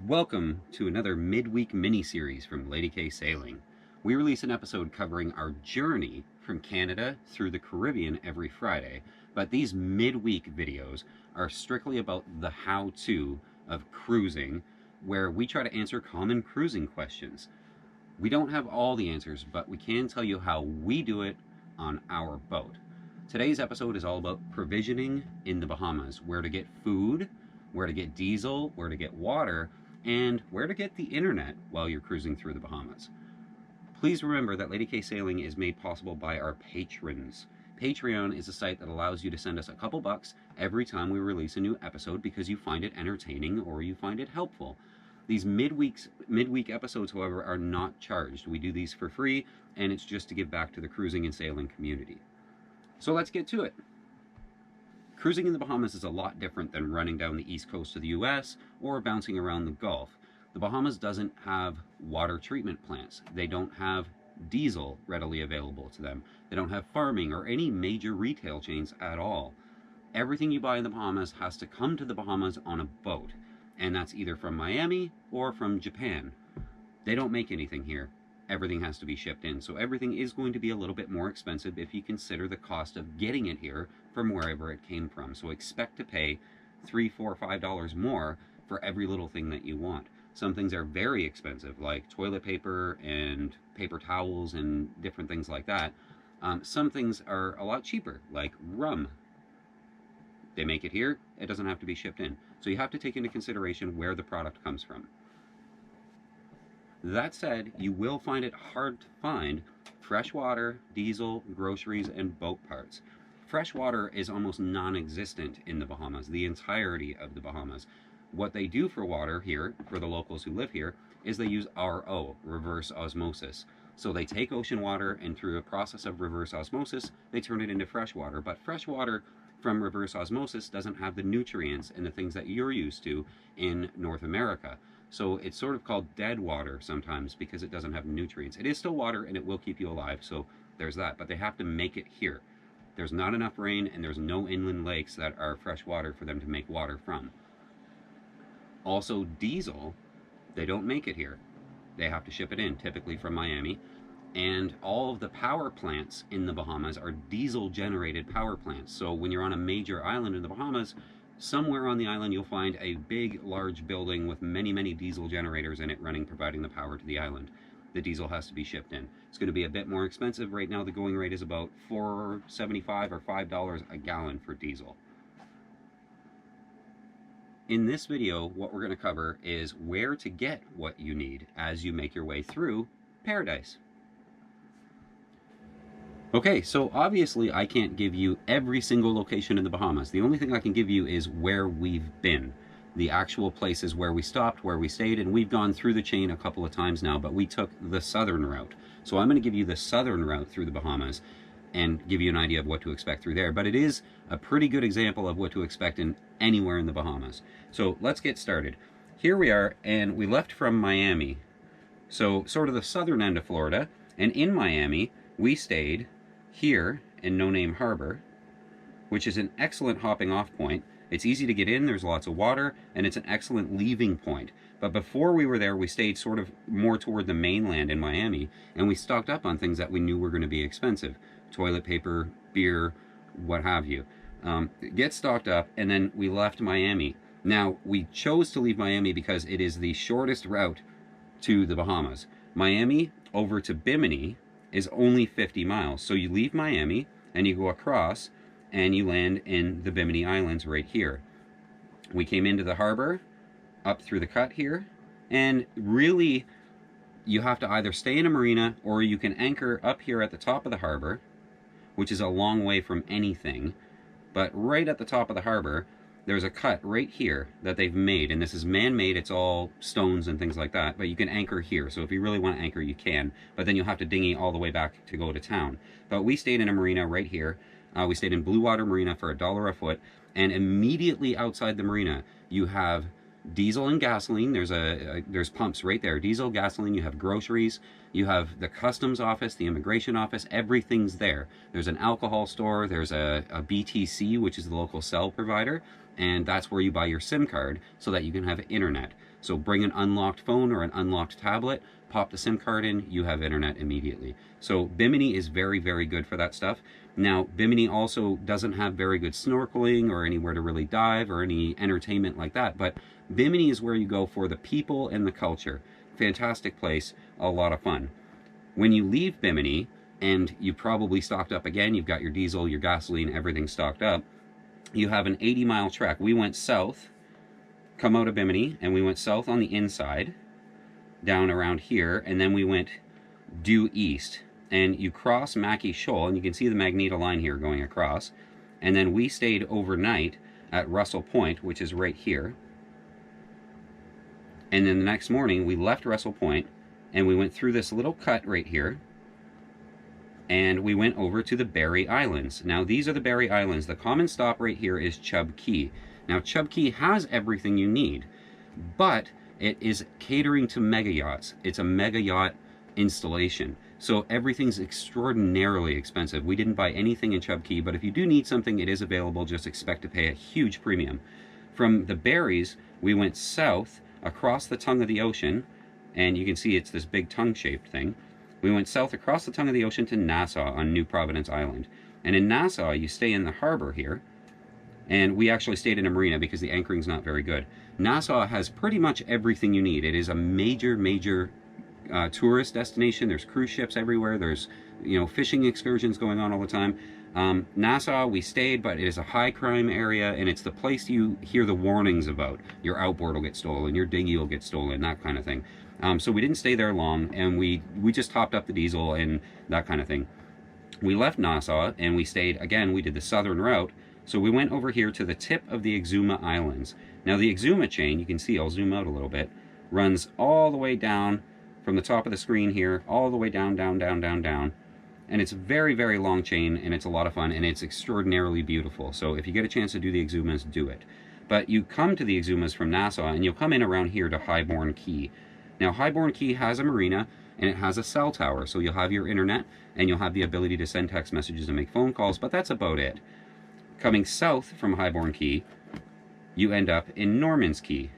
Welcome to another midweek mini-series from Lady K Sailing. We release an episode covering our journey from Canada through the Caribbean every Friday, but these midweek videos are strictly about the how-to of cruising, where we try to answer common cruising questions. We don't have all the answers, but we can tell you how we do it on our boat. Today's episode is all about provisioning in the Bahamas, where to get food, where to get diesel, where to get water, and where to get the internet while you're cruising through the Bahamas. Please remember that Lady K Sailing is made possible by our patrons. Patreon is a site that allows you to send us a couple bucks every time we release a new episode because you find it entertaining or you find it helpful. These midweek episodes, however, are not charged. We do these for free, and it's just to give back to the cruising and sailing community. So let's get to it. Cruising in the Bahamas is a lot different than running down the east coast of the US or bouncing around the Gulf. The Bahamas doesn't have water treatment plants. They don't have diesel readily available to them. They don't have farming or any major retail chains at all. Everything you buy in the Bahamas has to come to the Bahamas on a boat, and that's either from Miami or from Japan. They don't make anything here. Everything has to be shipped in, so everything is going to be a little bit more expensive if you consider the cost of getting it here from wherever it came from. So expect to pay $3, $4, $5 more for every little thing that you want. Some things are very expensive, like toilet paper and paper towels and different things like that. Some things are a lot cheaper, like rum. They make it here, it doesn't have to be shipped in. So you have to take into consideration where the product comes from. That said, you will find it hard to find fresh water, diesel, groceries, and boat parts. Fresh water is almost non-existent in the Bahamas, the entirety of the Bahamas. What they do for water here, for the locals who live here, is they use RO, reverse osmosis. So they take ocean water and through a process of reverse osmosis, they turn it into fresh water. But fresh water from reverse osmosis doesn't have the nutrients and the things that you're used to in North America. So it's sort of called dead water sometimes because it doesn't have nutrients. It is still water and it will keep you alive, so there's that. But they have to make it here. There's not enough rain and there's no inland lakes that are fresh water for them to make water from. Also, diesel, they don't make it here. They have to ship it in, typically from Miami. And all of the power plants in the Bahamas are diesel-generated power plants. So when you're on a major island in the Bahamas, somewhere on the island you'll find a big, large building with many, many diesel generators in it running, providing the power to the island. The diesel has to be shipped in. It's going to be a bit more expensive. Right now the going rate is about $4.75 or $5 a gallon for diesel. In this video, what we're going to cover is where to get what you need as you make your way through Paradise. Okay, so obviously I can't give you every single location in the Bahamas. The only thing I can give you is where we've been. The actual places where we stopped, where we stayed, and we've gone through the chain a couple of times now, but we took the southern route. So I'm going to give you the southern route through the Bahamas and give you an idea of what to expect through there. But it is a pretty good example of what to expect in anywhere in the Bahamas. So let's get started. Here we are, and we left from Miami. So sort of the southern end of Florida, and in Miami, we stayed here in No Name Harbor, which is an excellent hopping off point. It's easy to get in, there's lots of water, and it's an excellent leaving point. But before we were there, we stayed sort of more toward the mainland in Miami, and we stocked up on things that we knew were going to be expensive. Toilet paper, beer, what have you. Get stocked up, and then we left Miami. Now, we chose to leave Miami because it is the shortest route to the Bahamas. Miami over to Bimini is only 50 miles. So you leave Miami and you go across and you land in the Bimini Islands right here. We came into the harbor, up through the cut here, and really you have to either stay in a marina or you can anchor up here at the top of the harbor, which is a long way from anything. But right at the top of the harbor, there's a cut right here that they've made, and this is man-made. It's all stones and things like that, but you can anchor here. So if you really want to anchor, you can, but then you'll have to dinghy all the way back to go to town. But we stayed in a marina right here. We stayed in Blue Water Marina for $1 a foot, and immediately outside the marina, you have diesel and gasoline. There's pumps right there. Diesel, gasoline. You have groceries. You have the customs office, the immigration office. Everything's there. There's an alcohol store. There's a BTC, which is the local cell provider, and that's where you buy your SIM card so that you can have internet. So bring an unlocked phone or an unlocked tablet, pop the SIM card in, you have internet immediately. So Bimini is very, very good for that stuff. Now, Bimini also doesn't have very good snorkeling or anywhere to really dive or any entertainment like that, but Bimini is where you go for the people and the culture. Fantastic place, a lot of fun. When you leave Bimini, and you probably stocked up again, you've got your diesel, your gasoline, everything stocked up, you have an 80-mile trek. We went south, come out of Bimini, and we went south on the inside, down around here, and then we went due east. And you cross Mackey Shoal, and you can see the Magneto line here going across. And then we stayed overnight at Russell Point, which is right here. And then the next morning, we left Russell Point, and we went through this little cut right here, and we went over to the Berry Islands. Now, these are the Berry Islands. The common stop right here is Chub Key. Now, Chub Key has everything you need, but it is catering to mega yachts. It's a mega yacht installation. So everything's extraordinarily expensive. We didn't buy anything in Chub Key, but if you do need something, it is available. Just expect to pay a huge premium. From the Berries, we went south across the tongue of the ocean, and you can see it's this big tongue-shaped thing. We went south across the tongue of the ocean to Nassau on New Providence Island. And in Nassau, you stay in the harbor here, and we actually stayed in a marina because the anchoring's not very good. Nassau has pretty much everything you need. It is a major, major tourist destination. There's cruise ships everywhere. There's, fishing excursions going on all the time. Nassau, we stayed, but it is a high crime area, and it's the place you hear the warnings about. Your outboard will get stolen, your dinghy will get stolen, that kind of thing. So we didn't stay there long, and we just topped up the diesel and that kind of thing. We left Nassau, and we stayed, again, we did the southern route. So we went over here to the tip of the Exuma Islands. Now the Exuma chain, you can see, I'll zoom out a little bit, runs all the way down from the top of the screen here, all the way down, down, down, down, down. And it's a very, very long chain, and it's a lot of fun, and it's extraordinarily beautiful. So if you get a chance to do the Exumas, do it. But you come to the Exumas from Nassau, and you'll come in around here to Highbourne Key. Now, Highbourne Key has a marina, and it has a cell tower, so you'll have your internet, and you'll have the ability to send text messages and make phone calls, but that's about it. Coming south from Highbourne Key, you end up in Norman's Key.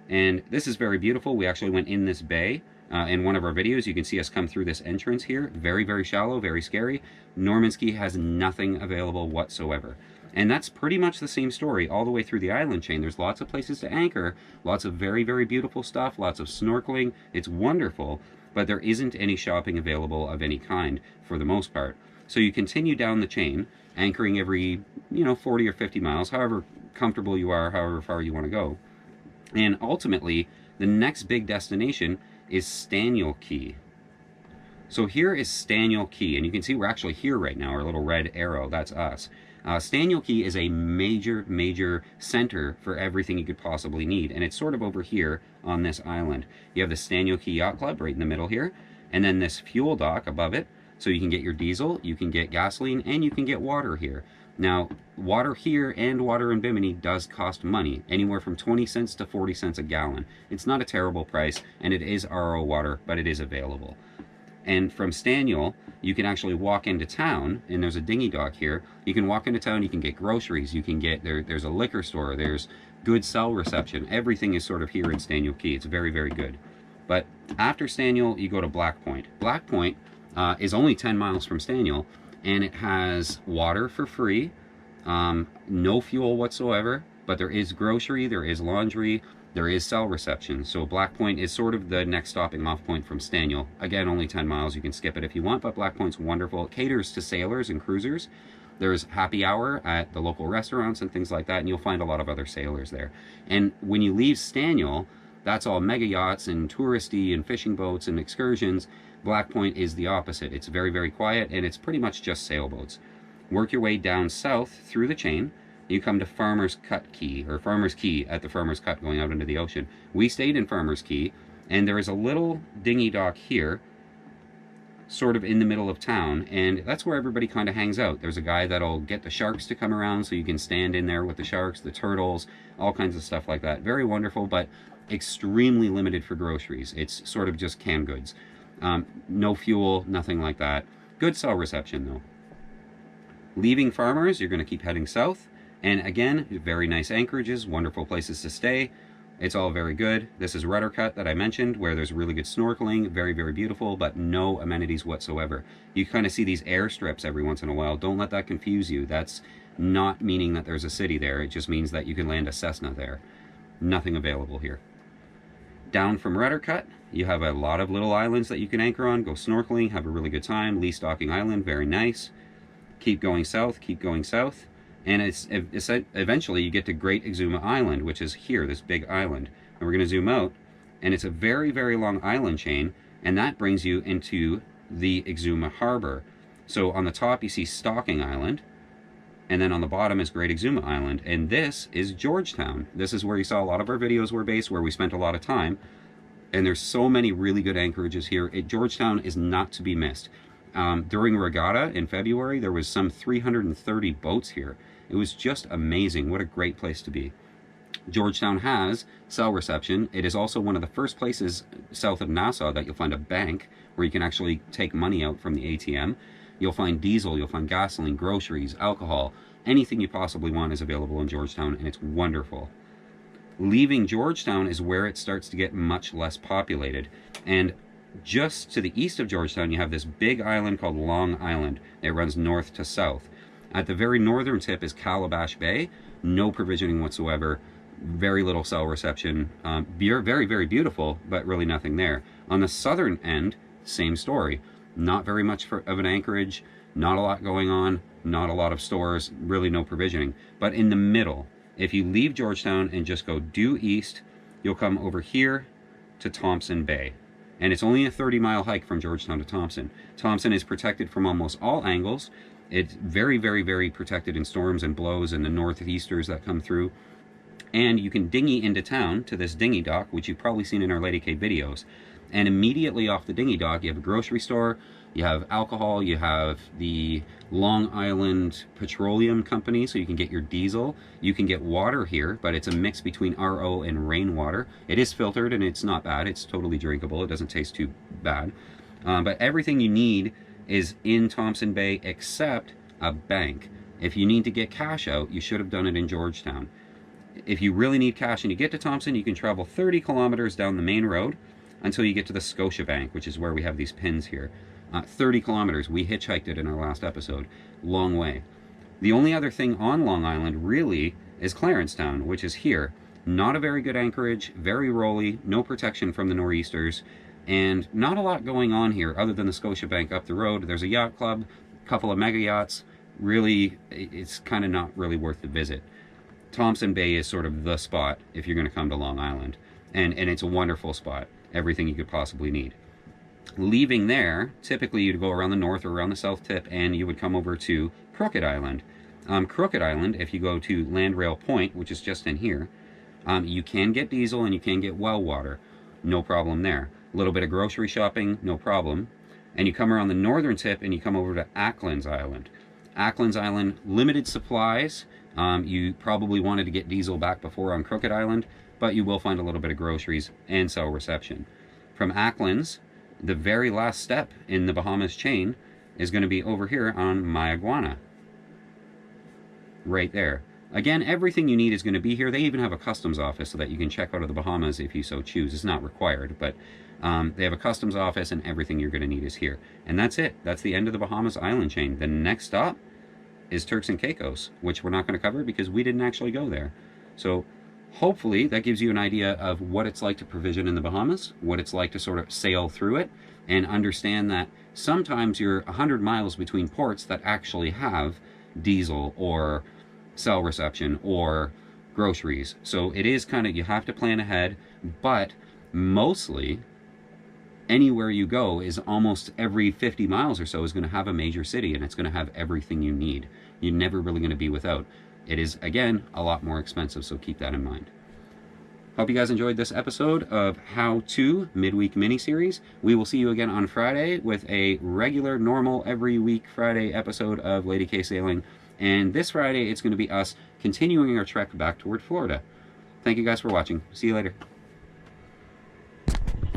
And this is very beautiful. We actually went in this bay. In one of our videos, you can see us come through this entrance here. Very, very shallow, very scary. Norman's Key has nothing available whatsoever. And that's pretty much the same story all the way through the island chain. There's lots of places to anchor, lots of very, very beautiful stuff, lots of snorkeling. It's wonderful, but there isn't any shopping available of any kind for the most part. So you continue down the chain, anchoring every, 40 or 50 miles, however comfortable you are, however far you want to go. And ultimately, the next big destination is Staniel Key. So here is Staniel Key, and you can see we're actually here right now, our little red arrow, that's us. Staniel Key is a major, major center for everything you could possibly need, and it's sort of over here on this island. You have the Staniel Key Yacht Club right in the middle here, and then this fuel dock above it, so you can get your diesel, you can get gasoline, and you can get water here. Now, water here and water in Bimini does cost money, anywhere from 20 cents to 40 cents a gallon. It's not a terrible price, and it is RO water, but it is available. And from Staniel, you can actually walk into town, and there's a dinghy dock here. You can walk into town, you can get groceries, you can get, there's a liquor store, there's good cell reception. Everything is sort of here in Staniel Key. It's very, very good. But after Staniel, you go to Black Point. Black Point is only 10 miles from Staniel, and it has water for free, no fuel whatsoever, but there is grocery, there is laundry, there is cell reception. So Black Point is sort of the next stopping off point from Staniel. Again, only 10 miles, you can skip it if you want, but Black Point's wonderful. It caters to sailors and cruisers. There's happy hour at the local restaurants and things like that, and you'll find a lot of other sailors there. And when you leave Staniel, that's all mega yachts and touristy and fishing boats and excursions. Black Point is the opposite. It's very, very quiet, and it's pretty much just sailboats. Work your way down south through the chain. You come to Farmer's Cut Key, or Farmer's Key at the Farmer's Cut going out into the ocean. We stayed in Farmer's Key, and there is a little dinghy dock here. sort of in the middle of town, and that's where everybody kind of hangs out. There's a guy that'll get the sharks to come around so you can stand in there with the sharks, the turtles, all kinds of stuff like that. Very wonderful, but extremely limited for groceries. It's sort of just canned goods. No fuel, nothing like that. Good cell reception though. Leaving Farmers, you're going to keep heading south, and again, very nice anchorages, wonderful places to stay. It's all very good. This is Rudder Cut that I mentioned, where there's really good snorkeling, very, very beautiful, but no amenities whatsoever. You kind of see these airstrips every once in a while. Don't let that confuse you. That's not meaning that there's a city there. It just means that you can land a Cessna there. Nothing available here. Down from Rudder Cut, you have a lot of little islands that you can anchor on, go snorkeling, have a really good time. Lee Stocking Island, very nice. Keep going south, and it's eventually you get to Great Exuma Island, which is here, this big island. And we're going to zoom out, and it's a very, very long island chain, and that brings you into the Exuma Harbor. So on the top you see Stocking Island, and then on the bottom is Great Exuma Island, and this is Georgetown. This is where you saw a lot of our videos were based, where we spent a lot of time, and there's so many really good anchorages here. Georgetown is not to be missed. During Regatta in February, there was some 330 boats here. It was just amazing. What a great place to be. Georgetown has cell reception. It is also one of the first places south of Nassau that you'll find a bank where you can actually take money out from the ATM. You'll find diesel, you'll find gasoline, groceries, alcohol, anything you possibly want is available in Georgetown, and it's wonderful. Leaving Georgetown is where it starts to get much less populated, and just to the east of Georgetown you have this big island called Long Island. It runs north to south. At the very northern tip is Calabash Bay. No provisioning whatsoever, very little cell reception. Very, very beautiful, but really nothing there. On the southern end, same story. Not very much of an anchorage, not a lot going on, not a lot of stores, really no provisioning. But in the middle, if you leave Georgetown and just go due east, you'll come over here to Thompson Bay. And it's only a 30-mile hike from Georgetown to Thompson. Thompson is protected from almost all angles. It's very, very protected in storms and blows and the northeasters that come through. And you can dinghy into town to this dinghy dock, which you've probably seen in our Lady K videos. And immediately off the dinghy dock, you have a grocery store, you have alcohol, you have the Long Island Petroleum Company, so you can get your diesel. You can get water here, but it's a mix between RO and rainwater. It is filtered and it's not bad. It's totally drinkable. It doesn't taste too bad. But everything you need is in Thompson Bay except a bank. If you need to get cash out, you should have done it in Georgetown. If you really need cash and you get to Thompson, you can travel 30 kilometers down the main road until you get to the Scotia Bank, which is where we have these pins here. 30 kilometers. We hitchhiked it in our last episode. Long way. The only other thing on Long Island really is Clarencetown, which is here. Not a very good anchorage, very rolly, no protection from the nor'easters, and not a lot going on here other than the Scotia Bank up the road. There's a yacht club, a couple of mega yachts. Really, it's kind of not really worth the visit. Thompson Bay is sort of the spot if you're going to come to Long Island, and it's a wonderful spot. Everything you could possibly need. Leaving there, typically you'd go around the north or around the south tip and you would come over to Crooked Island. Crooked Island, if you go to Landrail Point, which is just in here, you can get diesel and you can get well water. No problem there. A little bit of grocery shopping, no problem. And you come around the northern tip and you come over to Ackland's Island. Ackland's Island, limited supplies. You probably wanted to get diesel back before on Crooked Island, but you will find a little bit of groceries and cell reception. From Ackland's, the very last step in the Bahamas chain is going to be over here on Mayaguana. Right there. Again, everything you need is going to be here. They even have a customs office so that you can check out of the Bahamas if you so choose. It's not required, but they have a customs office and everything you're going to need is here. And that's it. That's the end of the Bahamas island chain. The next stop is Turks and Caicos, which we're not going to cover because we didn't actually go there. So hopefully that gives you an idea of what it's like to provision in the Bahamas, what it's like to sort of sail through it, and understand that sometimes you're 100 miles between ports that actually have diesel or cell reception or groceries. So it is kind of, you have to plan ahead, but mostly anywhere you go is almost every 50 miles or so is going to have a major city and it's going to have everything you need. You're never really going to be without. It is, again, a lot more expensive, so keep that in mind. Hope you guys enjoyed this episode of How To Midweek Miniseries. We will see you again on Friday with a regular, normal, every week Friday episode of Lady K Sailing. And this Friday, it's going to be us continuing our trek back toward Florida. Thank you guys for watching. See you later.